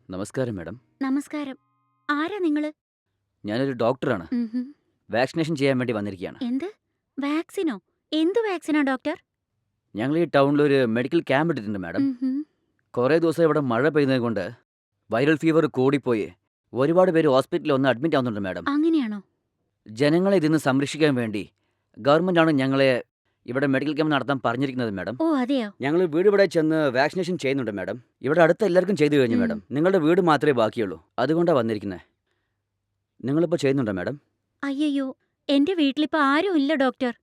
നമസ്കാരം മാഡം. നമസ്കാരം. ആരാ നിങ്ങള്? ഞാനൊരു ഡോക്ടറാണ്. ഉഹും. വാക്സിനേഷൻ ചെയ്യാൻ വേണ്ടി വന്നിരിക്കുകയാണ്. എന്ത്? വാക്സിനോ? എന്ത് വാക്സിനാ ഡോക്ടർ? ഞങ്ങൾ ഈ ടൗണിൽ ഒരു മെഡിക്കൽ ക്യാമ്പ് ഇട്ടിട്ടുണ്ട് മാഡം. ഉഹും. കുറേ ദിവസം ഇവിടെ മഴ പെയ്യുന്നത് കൊണ്ട് വൈറൽ ഫീവർ കൂടിപ്പോയി ഒരുപാട് പേര് ഹോസ്പിറ്റലിൽ ഒന്ന് അഡ്മിറ്റ് ആവുന്നുണ്ട് മാഡം. അങ്ങനെയാണോ? ജനങ്ങളെ ഇതിൽ നിന്ന് സംരക്ഷിക്കാൻ വേണ്ടി ഗവൺമെൻറ്റാണ് ഞങ്ങളെ ഇവിടെ മെഡിക്കൽ ക്യാമ്പ് നടത്താൻ പറഞ്ഞിരിക്കുന്നത് മാഡം. ഓ അതെയോ? ഞങ്ങൾ വീട് ഇവിടെ ചെന്ന് വാക്സിനേഷൻ ചെയ്യുന്നുണ്ട് മാഡം. ഇവിടെ അടുത്ത എല്ലാവർക്കും ചെയ്തു കഴിഞ്ഞു മാഡം. നിങ്ങളുടെ വീട് മാത്രമേ ബാക്കിയുള്ളൂ. അതുകൊണ്ടാണ് വന്നിരിക്കുന്നത്. നിങ്ങളിപ്പോൾ ചെയ്യുന്നുണ്ടോ മാഡം? അയ്യയ്യോ, എന്റെ വീട്ടിലിപ്പോ ആരും ഇല്ല ഡോക്ടർ.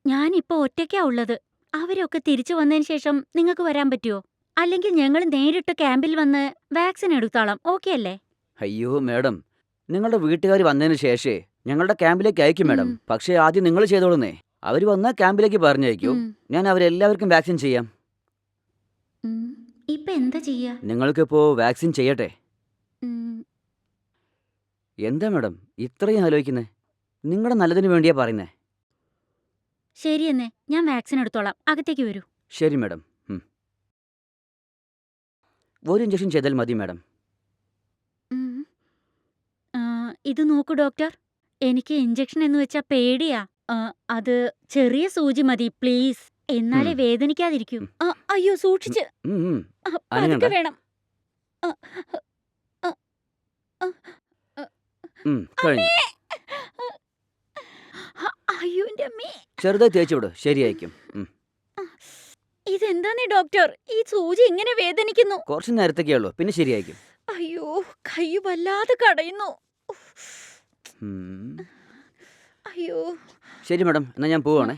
ഞാനിപ്പോ ഒറ്റയ്ക്കാ ഉള്ളത്. അവരൊക്കെ തിരിച്ചു വന്നതിന് ശേഷം നിങ്ങൾക്ക് വരാൻ പറ്റുമോ? അല്ലെങ്കിൽ ഞങ്ങൾ നേരിട്ട് ക്യാമ്പിൽ വന്ന് വാക്സിൻ എടുത്തോളാം. ഓക്കെ അല്ലേ? അയ്യോ മാഡം, നിങ്ങളുടെ വീട്ടുകാർ വന്നതിന് ശേഷമേ ഞങ്ങളുടെ ക്യാമ്പിലേക്ക് അയക്കും മാഡം. പക്ഷേ ആദ്യം നിങ്ങൾ ചെയ്തോളുന്നേ. അവർ വന്നാൽ ക്യാമ്പിലേക്ക് പറഞ്ഞയക്കൂ. ഉം. ഞാൻ അവരെല്ലാവർക്കും വാക്സിൻ ചെയ്യാം. ഉം. ഇപ്പൊ എന്താ ചെയ്യാ? നിങ്ങൾക്കിപ്പോൾ വാക്സിൻ ചെയ്യട്ടെ. ഉം. എന്താ മാഡം ഇത്രയും ആലോചിക്കുന്നത്? നിങ്ങളുടെ നല്ലതിന് വേണ്ടിയാ പറയുന്നത്. ശരിയെന്നേ, ഞാൻ വാക്സിൻ എടുത്തോളാം. അകത്തേക്ക് വരൂ. ശരി മാഡം. ഒരു ഇഞ്ചക്ഷൻ ചെയ്താൽ മതി മാഡം. ഉം. ആ, ഇത് നോക്കൂ ഡോക്ടർ. എനിക്ക് ഇഞ്ചക്ഷൻ എന്ന് വെച്ചാ പേടിയാ. അത് ചെറിയ സൂചി മതി പ്ലീസ്. എന്നാലേ ഉം. വേദനിക്കാതിരിക്കൂ. അയ്യോ സൂക്ഷിച്ച്. ഉം, ഉം. പതുക്കെ അനങ്ങണ്ട. വേണം. അ, അ, അ, അ, കഴിഞ്ഞു. അമ്മേ! അയ്യോ എന്റെ അമ്മേ! ചെറുതായി തേച്ചു വിട്, ശരിയായിരിക്കും. ഇതെന്താന്നേ ഡോക്ടർ, ഈ സൂചി ഇങ്ങനെ വേദനിക്കുന്നു? കുറച്ച് നേരത്തേക്കേ ഉള്ളൂ, പിന്നെ ശരിയായിരിക്കും. അയ്യോ, കൈ വല്ലാതെ കടയുന്നു. ഉം. അയ്യോ. ശരി മാഡം, എന്നാൽ ഞാൻ പോവാണേ.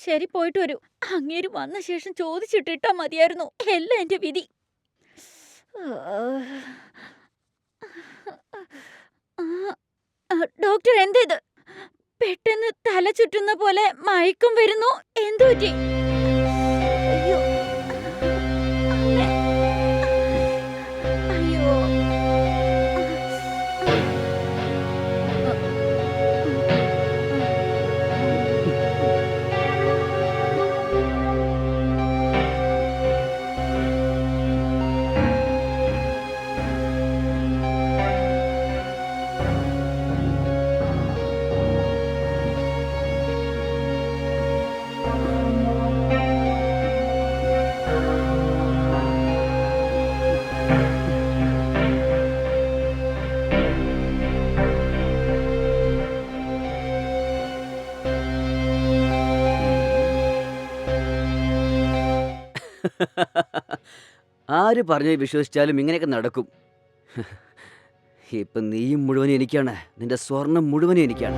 ശരി, പോയിട്ട് വരൂ. അങ്ങേര് വന്ന ശേഷം ചോദിച്ചിട്ടിട്ടാ മതിയായിരുന്നു. എല്ലാം എന്റെ വിധി. ഡോക്ടർ എന്തേത്? പെട്ടെന്ന് തല ചുറ്റുന്ന പോലെ മയക്കം വരുന്നു. എന്തു പറ്റി? അയ്യോ. അമ്മേ. അയ്യോ. ആര് പറഞ്ഞ് വിശ്വസിച്ചാലും ഇങ്ങനെയൊക്കെ നടക്കും. ഇപ്പം നീയും മുഴുവനും എനിക്കാണ്, നിന്റെ സ്വർണം മുഴുവനും എനിക്കാണ്.